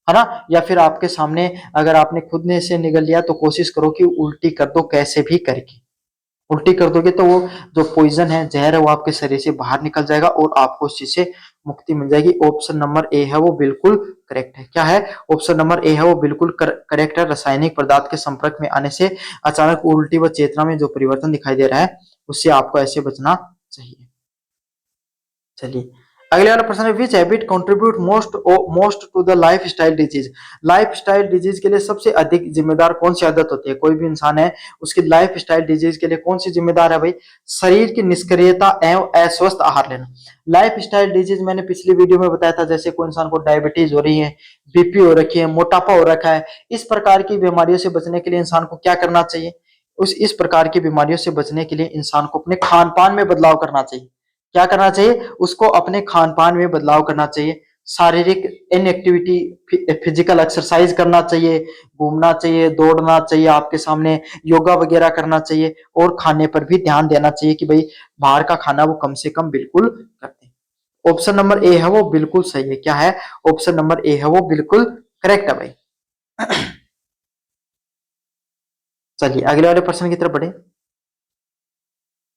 है ना, या फिर आपके सामने अगर आपने खुद ने इसे निगल लिया तो कोशिश करो कि उल्टी कर दो, कैसे भी करके उल्टी कर दोगे तो वो जो पॉइजन है, जहर है, वो आपके शरीर से बाहर निकल जाएगा और आपको उस चीज से मुक्ति मिल जाएगी। ऑप्शन नंबर ए है वो बिल्कुल करेक्ट है। क्या है, ऑप्शन नंबर ए है वो बिल्कुल करेक्ट है। रासायनिक पदार्थ के संपर्क में आने से अचानक उल्टी व चेतना में जो परिवर्तन दिखाई दे रहा है, उससे आपको ऐसे बचना चाहिए। चलिए, अगले वाला प्रश्न है, which habit contribute most to the life style disease. Life style disease के लिए सबसे अधिक जिम्मेदार कौन सी आदत होती है? कोई भी इंसान है, उसकी लाइफ स्टाइल डिजीज के लिए कौन सी जिम्मेदार है भाई? शरीर की निष्क्रियता एवं अस्वस्थ आहार लेना। लाइफ स्टाइल डिजीज मैंने पिछली वीडियो में बताया था, जैसे कोई इंसान को डायबिटीज हो रही है, बीपी हो रखी है, मोटापा हो रखा है, इस प्रकार की बीमारियों से बचने के लिए इंसान को क्या करना चाहिए? इस प्रकार की बीमारियों से बचने के लिए इंसान को अपने खान पान में बदलाव करना चाहिए। क्या करना चाहिए? उसको अपने खान पान में बदलाव करना चाहिए, शारीरिक इनएक्टिविटी, फिजिकल एक्सरसाइज करना चाहिए, घूमना चाहिए, दौड़ना चाहिए, आपके सामने योगा वगैरह करना चाहिए, और खाने पर भी ध्यान देना चाहिए कि भाई बाहर का खाना वो कम से कम बिल्कुल करते हैं। ऑप्शन नंबर ए है वो बिल्कुल सही है। क्या है? ऑप्शन नंबर ए है वो बिल्कुल करेक्ट है भाई। चलिए अगले वाले प्रश्न की तरफ बढ़े।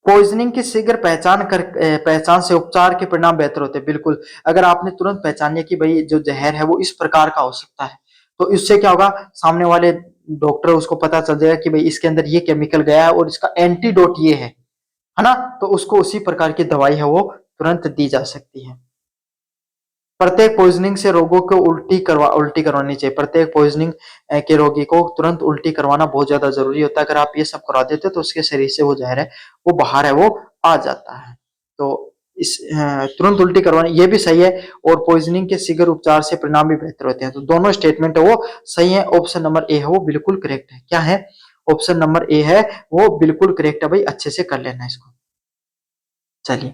पॉइजनिंग की शीघ्र पहचान से उपचार के परिणाम बेहतर होते हैं। बिल्कुल, अगर आपने तुरंत पहचानिए कि भाई जो जहर है वो इस प्रकार का हो सकता है, तो इससे क्या होगा, सामने वाले डॉक्टर उसको पता चल जाएगा कि भाई इसके अंदर ये केमिकल गया है और इसका एंटीडोट ये है ना? तो उसको उसी प्रकार की दवाई है वो तुरंत दी जा सकती है। प्रत्येक पॉइजनिंग से रोगों को उल्टी करवानी चाहिए। प्रत्येक पॉइजनिंग के रोगी को तुरंत उल्टी करवाना बहुत ज्यादा जरूरी होता है। अगर आप ये सब करवा देते तो उसके शरीर से वो जहर है वो बाहर है वो आ जाता है। तो इस तुरंत उल्टी करवानी ये भी सही है, और पॉइजनिंग के शीघ्र उपचार से परिणाम भी बेहतर होते हैं। तो दोनों स्टेटमेंट है वो सही है। ऑप्शन नंबर ए है वो बिल्कुल करेक्ट है। क्या है? ऑप्शन नंबर ए है वो बिल्कुल करेक्ट है भाई, अच्छे से कर लेना इसको। चलिए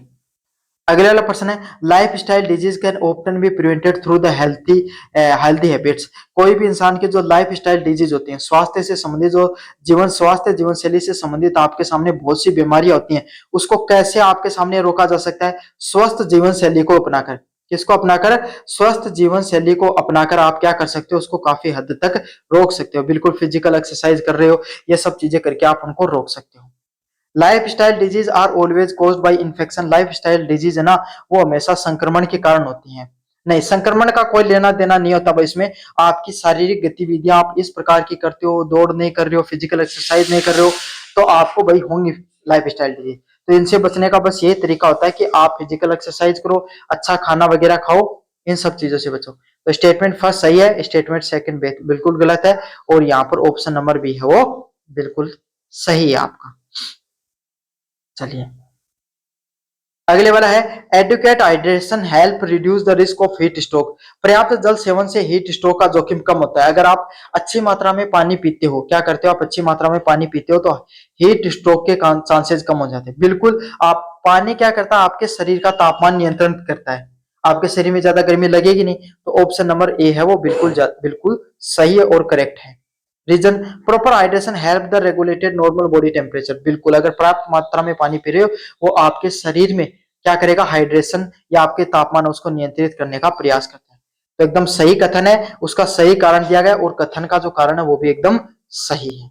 अगले वाला प्रश्न है, life style disease can often be prevented through the healthy habits. कोई भी इंसान की जो लाइफ स्टाइल डिजीज होती हैं, स्वास्थ्य से संबंधित, जो जीवन शैली से संबंधित आपके सामने बहुत सी बीमारियां होती हैं, उसको कैसे आपके सामने रोका जा सकता है? स्वस्थ जीवन शैली को अपनाकर। किसको अपनाकर? स्वस्थ जीवन शैली को अपनाकर आप क्या कर सकते हो? उसको काफी हद तक रोक सकते हो। बिल्कुल फिजिकल एक्सरसाइज कर रहे हो, ये सब चीजें करके आप उनको रोक सकते हो। Life style disease are always caused by infection. Life style disease है ना, वो हमेशा संक्रमण के कारण होती हैं। नहीं, संक्रमण का कोई लेना देना नहीं होता भाई इसमें। आपकी शारीरिक गतिविधियां आप इस प्रकार की करते हो, दौड़ नहीं कर रहे हो, फिजिकल एक्सरसाइज नहीं कर रहे हो, तो आपको भाई होंगी लाइफ स्टाइल डिजीज। तो इनसे बचने का बस यही तरीका होता है कि आप फिजिकल एक्सरसाइज करो, अच्छा खाना वगैरह खाओ, इन सब चीजों से बचो। तो स्टेटमेंट फर्स्ट सही है, स्टेटमेंट सेकंड बिल्कुल गलत है, और यहाँ पर ऑप्शन नंबर बी है वो बिल्कुल सही है आपका। चलिए अगले वाला है, adequate hydration help reduce the risk of heat stroke. पर्याप्त जल सेवन से हीट स्ट्रोक का जोखिम कम होता है। अगर आप अच्छी मात्रा में पानी पीते हो, क्या करते हो, आप अच्छी मात्रा में पानी पीते हो, तो हीट स्ट्रोक के चांसेस कम हो जाते हैं। बिल्कुल, आप पानी क्या करता है, आपके शरीर का तापमान नियंत्रित करता है, आपके शरीर में ज्यादा गर्मी लगेगी नहीं। तो ऑप्शन नंबर ए है वो बिल्कुल सही है और करेक्ट है। Reason, proper hydration help the regulated normal body temperature. बिल्कुल, अगर पर्याप्त मात्रा में पानी पी रहे हो, वो आपके शरीर में क्या करेगा, हाइड्रेशन या आपके तापमान उसको नियंत्रित करने का प्रयास करता है। तो एकदम सही कथन है, उसका सही कारण दिया गया, और कथन का जो कारण है वो भी एकदम सही है।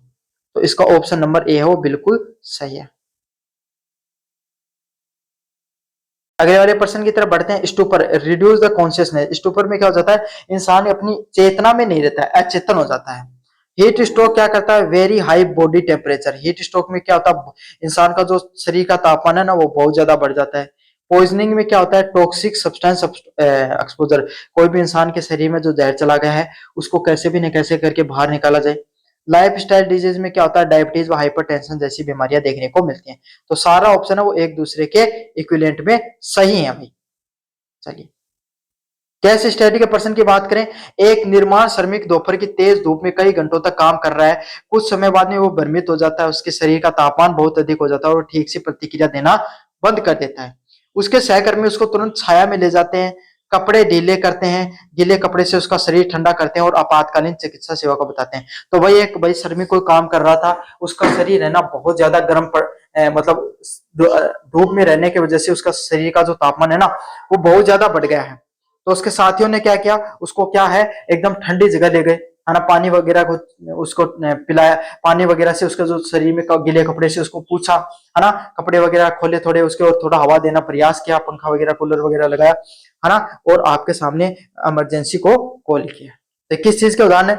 तो इसका ऑप्शन नंबर ए है वो बिल्कुल सही है। अगले वाले प्रश्न की तरफ बढ़ते हैं। Stupor reduce the consciousness. Stupor में क्या हो जाता है, इंसान अपनी चेतना में नहीं रहता है, अचेतन हो जाता है। हीट स्ट्रोक क्या करता है, very high body temperature. Heat stroke में क्या होता है, इंसान का जो शरीर का तापमान है ना वो बहुत ज्यादा बढ़ जाता है। पॉइजनिंग में क्या होता है, टॉक्सिक सब्सटेंस एक्सपोजर। कोई भी इंसान के शरीर में जो जहर चला गया है उसको कैसे भी न कैसे करके बाहर निकाला जाए। लाइफ स्टाइल डिजीज में क्या होता है, डायबिटीज व हाइपरटेंशन जैसी बीमारियां देखने को मिलती हैं। तो सारा ऑप्शन है वो एक दूसरे के इक्विवेलेंट में सही है भाई। चलिए केस स्टडी के पर्सन की बात करें, एक निर्माण श्रमिक दोपहर की तेज धूप में कई घंटों तक काम कर रहा है। कुछ समय बाद में वो भ्रमित हो जाता है, उसके शरीर का तापमान बहुत अधिक हो जाता है और ठीक से प्रतिक्रिया देना बंद कर देता है। उसके सहकर्मी उसको तुरंत छाया में ले जाते हैं, कपड़े ढीले करते हैं, गीले कपड़े से उसका शरीर ठंडा करते हैं और आपातकालीन चिकित्सा सेवा को बताते हैं। तो वही एक भाई श्रमिक कोई काम कर रहा था, उसका शरीर है ना बहुत ज्यादा गर्म मतलब धूप में रहने की वजह से उसका शरीर का जो तापमान है ना वो बहुत ज्यादा बढ़ गया है। तो उसके साथियों ने क्या किया, उसको क्या है एकदम ठंडी जगह ले गए, है ना, पानी वगैरह को उसको पिलाया, पानी वगैरह से उसके जो शरीर में गीले कपड़े से उसको पूछा, है ना, कपड़े वगैरह खोले थोड़े उसके, और थोड़ा हवा देना प्रयास किया, पंखा वगैरह कूलर वगैरह लगाया, है ना, और आपके सामने इमरजेंसी को कॉल किया। तो किस चीज के उदाहरण है,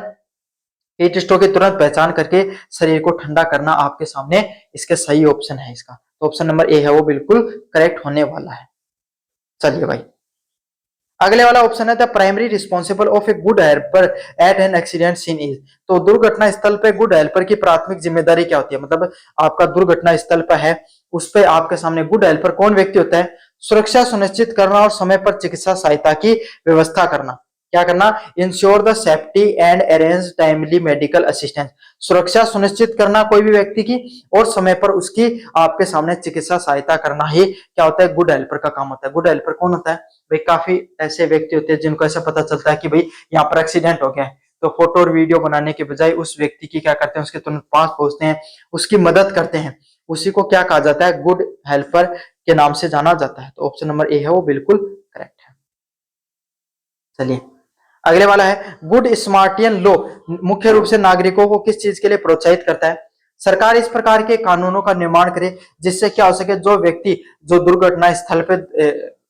हीट स्ट्रोक की तुरंत पहचान करके शरीर को ठंडा करना आपके सामने इसके सही ऑप्शन है इसका। तो ऑप्शन नंबर ए है वो बिल्कुल करेक्ट होने वाला है। चलिए भाई अगले वाला ऑप्शन है the primary responsible of a good helper at an accident scene is. तो दुर्घटना स्थल पे गुड हेल्पर की प्राथमिक जिम्मेदारी क्या होती है, मतलब आपका दुर्घटना स्थल पर है, उस पे आपके सामने गुड हेल्पर कौन व्यक्ति होता है? सुरक्षा सुनिश्चित करना और समय पर चिकित्सा सहायता की व्यवस्था करना। क्या करना? Ensure the safety and arrange timely medical assistance. सुरक्षा सुनिश्चित करना कोई भी व्यक्ति की, और समय पर उसकी आपके सामने चिकित्सा सहायता करना ही क्या होता है? गुड हेल्पर का काम होता है। गुड हेल्पर कौन होता है भाई? काफी ऐसे व्यक्ति होते हैं जिनको ऐसा पता चलता है कि भाई यहाँ पर एक्सीडेंट हो गया है, तो फोटो और वीडियो बनाने के बजाय उस व्यक्ति की क्या करते हैं? उसके तुरंत पास पहुंचते हैं, उसकी मदद करते हैं। उसी को क्या कहा जाता है? गुड हेल्पर के नाम से जाना जाता है। तो ऑप्शन नंबर ए है वो बिल्कुल करेक्ट है। चलिए अगले वाला है गुड स्मार्टियन लॉ मुख्य रूप से नागरिकों को किस चीज के लिए प्रोत्साहित करता है? सरकार इस प्रकार के कानूनों का निर्माण करे जिससे क्या हो सके, जो व्यक्ति जो दुर्घटना स्थल पे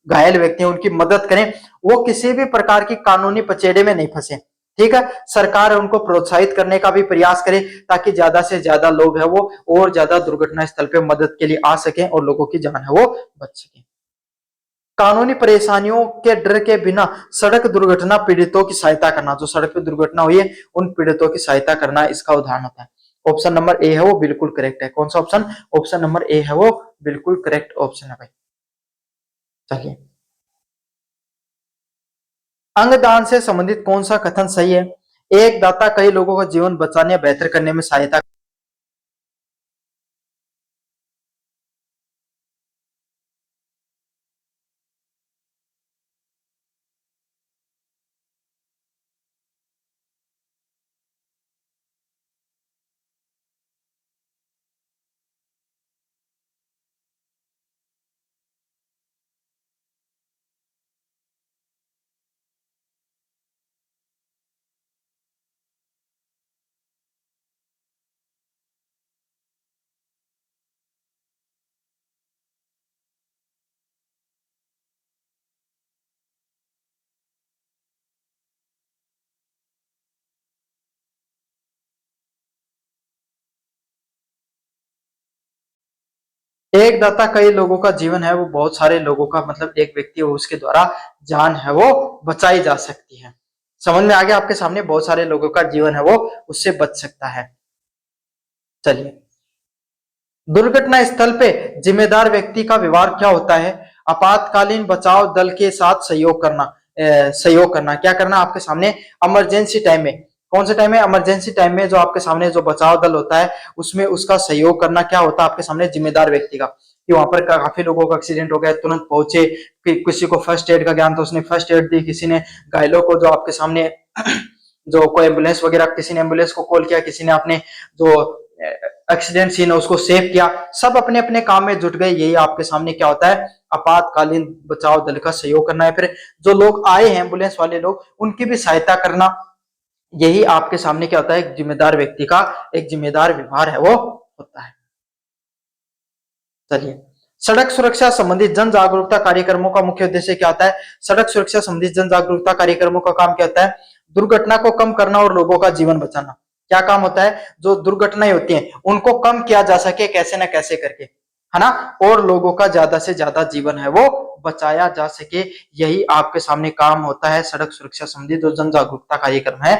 घायल व्यक्ति हैं उनकी मदद करें, वो किसी भी प्रकार की कानूनी पचेड़े में नहीं फंसे। ठीक है, सरकार उनको प्रोत्साहित करने का भी प्रयास करे ताकि ज्यादा से ज्यादा लोग है वो और ज्यादा दुर्घटना स्थल पे मदद के लिए आ सके और लोगों की जान है वो बच सके। कानूनी परेशानियों के डर के बिना सड़क दुर्घटना पीड़ितों की सहायता करना, जो सड़क पे दुर्घटना हुई है उन पीड़ितों की सहायता करना इसका उदाहरण होता है। ऑप्शन नंबर ए है वो बिल्कुल करेक्ट है। कौन सा ऑप्शन? ऑप्शन नंबर ए है वो बिल्कुल करेक्ट ऑप्शन है भाई। चलिए अंगदान से संबंधित कौन सा कथन सही है? एक दाता कई लोगों का जीवन बचाने या बेहतर करने में सहायता। एक दाता कई लोगों का जीवन है वो बहुत सारे लोगों का, मतलब एक व्यक्ति हो उसके द्वारा जान है वो बचाई जा सकती है। समझ में आ गया आपके सामने? बहुत सारे लोगों का जीवन है वो उससे बच सकता है। चलिए दुर्घटना स्थल पे जिम्मेदार व्यक्ति का व्यवहार क्या होता है? आपातकालीन बचाव दल के साथ सहयोग करना। सहयोग करना क्या करना आपके सामने? इमरजेंसी टाइम में, कौन से टाइम में? इमरजेंसी टाइम में जो आपके सामने जो बचाव दल होता है उसमें उसका सहयोग करना क्या होता है आपके सामने? जिम्मेदार व्यक्ति का, कि वहां पर काफी लोगों का एक्सीडेंट हो गया, तुरंत पहुंचे, किसी को फर्स्ट एड का ज्ञान तो उसने फर्स्ट एड दी, किसी ने घायलों को जो आपके सामने जो कोई एम्बुलेंस वगैरह, किसी ने एम्बुलेंस को कॉल किया, किसी ने अपने जो एक्सीडेंट सीन है उसको सेव किया, सब अपने अपने काम में जुट गए। यही आपके सामने क्या होता है? आपातकालीन बचाव दल का सहयोग करना है। फिर जो लोग आए हैं एम्बुलेंस वाले लोग उनकी भी सहायता करना, यही आपके सामने क्या होता है? एक जिम्मेदार व्यक्ति का एक जिम्मेदार व्यवहार है वो होता है। चलिए सड़क सुरक्षा संबंधित जन जागरूकता कार्यक्रमों का मुख्य उद्देश्य क्या होता है? सड़क सुरक्षा संबंधित जन जागरूकता कार्यक्रमों का काम क्या होता है? दुर्घटना को कम करना और लोगों का जीवन बचाना। क्या काम होता है? जो दुर्घटनाएं होती हैं उनको कम किया जा सके कैसे ना कैसे करके, है ना, और लोगों का ज्यादा से ज्यादा जीवन है वो बचाया जा सके, यही आपके सामने काम होता है। सड़क सुरक्षा संबंधित जो जन जागरूकता कार्यक्रम है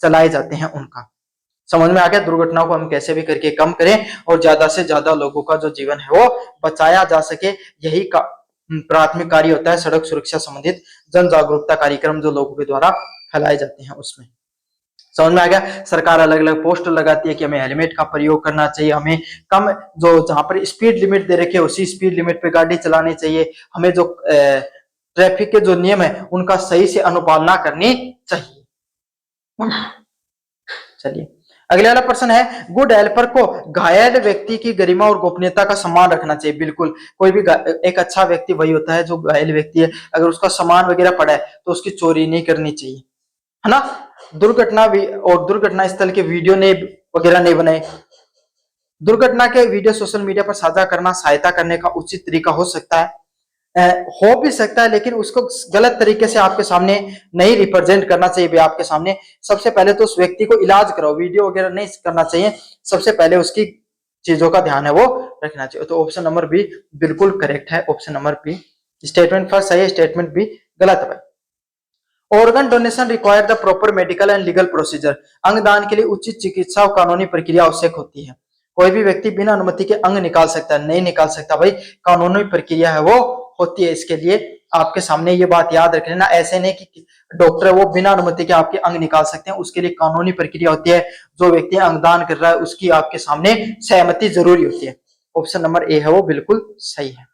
चलाए जाते हैं उनका। समझ में आ गया? दुर्घटनाओं को हम कैसे भी करके कम करें और ज्यादा से ज्यादा लोगों का जो जीवन है वो बचाया जा सके, यही का प्राथमिक कार्य होता है सड़क सुरक्षा संबंधित जन जागरूकता कार्यक्रम जो लोगों के द्वारा फैलाए जाते हैं उसमें। समझ में आ गया? सरकार अलग अलग पोस्टर लगाती है कि हमें हेलमेट का प्रयोग करना चाहिए, हमें कम जो जहां पर स्पीड लिमिट दे रखे उसी स्पीड लिमिट पे गाड़ी चलानी चाहिए, हमें जो ट्रैफिक के जो नियम है उनका सही से अनुपालना करनी चाहिए। चलिए अगले वाला प्रश्न है गुड हेल्पर को घायल व्यक्ति की गरिमा और गोपनीयता का सम्मान रखना चाहिए। बिल्कुल, कोई भी एक अच्छा व्यक्ति वही होता है जो घायल व्यक्ति है, अगर उसका सामान वगैरह पड़ा है तो उसकी चोरी नहीं करनी चाहिए, है ना। दुर्घटना भी और दुर्घटना स्थल के वीडियो ने वगैरह नहीं बनाए। दुर्घटना के वीडियो सोशल मीडिया पर साझा करना सहायता करने का उचित तरीका हो सकता है, हो भी सकता है, लेकिन उसको गलत तरीके से आपके सामने नहीं रिप्रेजेंट करना चाहिए भी आपके सामने। सबसे पहले तो उस व्यक्ति को इलाज कराओ, वीडियो वगैरह नहीं करना चाहिए। सबसे पहले उसकी चीजों का ध्यान है वो रखना चाहिए। तो ऑप्शन नंबर बी बिल्कुल करेक्ट है। Option number B statement first सही है, स्टेटमेंट बी गलत है। Organ donation require the proper medical and legal procedure. अंगदान के लिए उचित चिकित्सा और कानूनी प्रक्रिया आवश्यक होती है। कोई भी व्यक्ति बिना अनुमति के अंग निकाल सकता है, नहीं निकाल सकता भाई, कानूनी प्रक्रिया है वो होती है। इसके लिए आपके सामने ये बात याद रख लेना, ऐसे नहीं कि डॉक्टर है वो बिना अनुमति के आपके अंग निकाल सकते हैं, उसके लिए कानूनी प्रक्रिया होती है। जो व्यक्ति अंगदान कर रहा है उसकी आपके सामने सहमति जरूरी होती है। ऑप्शन नंबर ए है वो बिल्कुल सही है।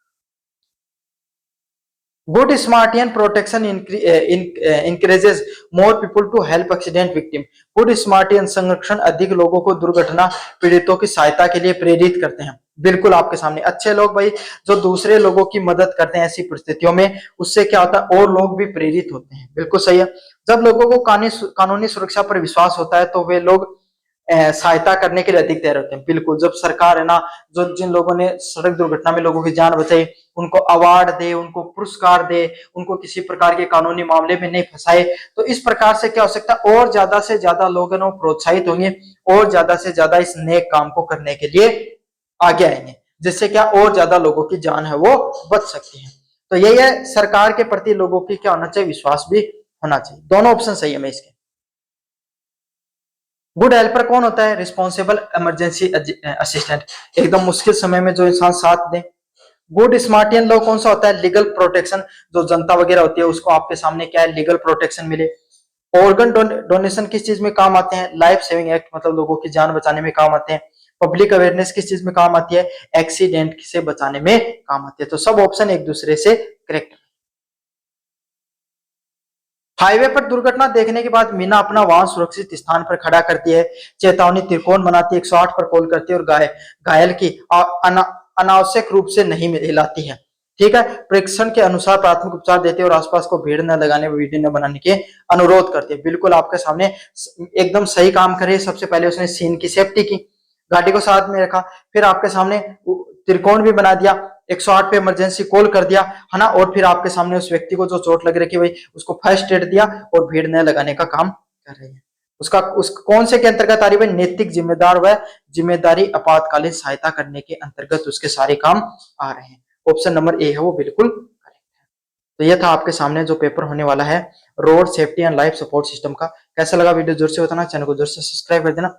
Good samaritan protection encourages more people to help accident victim. Good samaritan संरक्षण अधिक लोगों को दुर्घटना पीड़ितों की सहायता के लिए प्रेरित करते हैं। बिल्कुल आपके सामने अच्छे लोग भाई जो दूसरे लोगों की मदद करते हैं ऐसी परिस्थितियों में, उससे क्या होता है और लोग भी प्रेरित होते हैं। बिल्कुल सही है। जब लोगों को कानूनी सुरक्षा पर विश्वास होता है तो वे लोग सहायता करने के लिए अधिक तैयार होते हैं। बिल्कुल जब सरकार है ना, जो जिन लोगों ने सड़क दुर्घटना में लोगों की जान बचाई उनको अवार्ड दे, उनको पुरस्कार दे, उनको किसी प्रकार के कानूनी मामले में नहीं फंसाए, तो इस प्रकार से क्या हो सकता है और ज्यादा से ज्यादा लोग हैं प्रोत्साहित होंगे और ज्यादा से ज्यादा इस नेक काम को करने के लिए आगे आएंगे, जिससे क्या और ज्यादा लोगों की जान है वो बच सकती है। तो यही है, सरकार के प्रति लोगों की क्या होना चाहिए, विश्वास भी होना चाहिए। दोनों ऑप्शन सही है मैं इसके। गुड हेल्पर कौन होता है, रिस्पॉन्सिबल इमरजेंसी असिस्टेंट, एकदम मुश्किल समय में जो इंसान साथ दे। गुड स्मार्टियन लॉ कौन सा होता है, लीगल प्रोटेक्शन, जो जनता वगैरह होती है उसको आपके सामने क्या है लीगल प्रोटेक्शन मिले। ऑर्गन डोनेशन किस चीज में काम आते हैं, लाइफ सेविंग एक्ट, मतलब लोगों की जान बचाने में काम आते हैं। पब्लिक अवेयरनेस किस चीज में काम आती है, एक्सीडेंट से बचाने में काम आती है। तो सब ऑप्शन एक दूसरे से करेक्ट। हाईवे पर दुर्घटना देखने के बाद मीना अपना वाहन सुरक्षित स्थान पर खड़ा करती है, चेतावनी त्रिकोण बनाती है, 108 पर कॉल करती है और घायल की अनावश्यक रूप से नहीं हिलाती है। ठीक है, परीक्षण के अनुसार प्राथमिक उपचार देते हैं और आसपास को भीड़ न लगाने वीडियो न बनाने के अनुरोध करते हैं। बिल्कुल आपके सामने एकदम सही काम करे। सबसे पहले उसने सीन की सेफ्टी की, गाड़ी को साथ में रखा, फिर आपके सामने त्रिकोण भी बना दिया, 108 पे इमरजेंसी कॉल कर दिया है ना, और फिर आपके सामने उस व्यक्ति को जो चोट लग रही है भाई उसको फर्स्ट एड दिया और भीड़ न लगाने का काम कर रही है। उसका उस कौन से के अंतर्गत आ रही है, नैतिक जिम्मेदार व जिम्मेदारी आपातकालीन सहायता करने के अंतर्गत उसके सारे काम आ रहे हैं। ऑप्शन नंबर ए है वो बिल्कुल करेक्ट है। तो ये था आपके सामने जो पेपर होने वाला है road safety and life support system का। कैसा लगा वीडियो जोर से बताना, चैनल को जोर से सब्सक्राइब कर देना।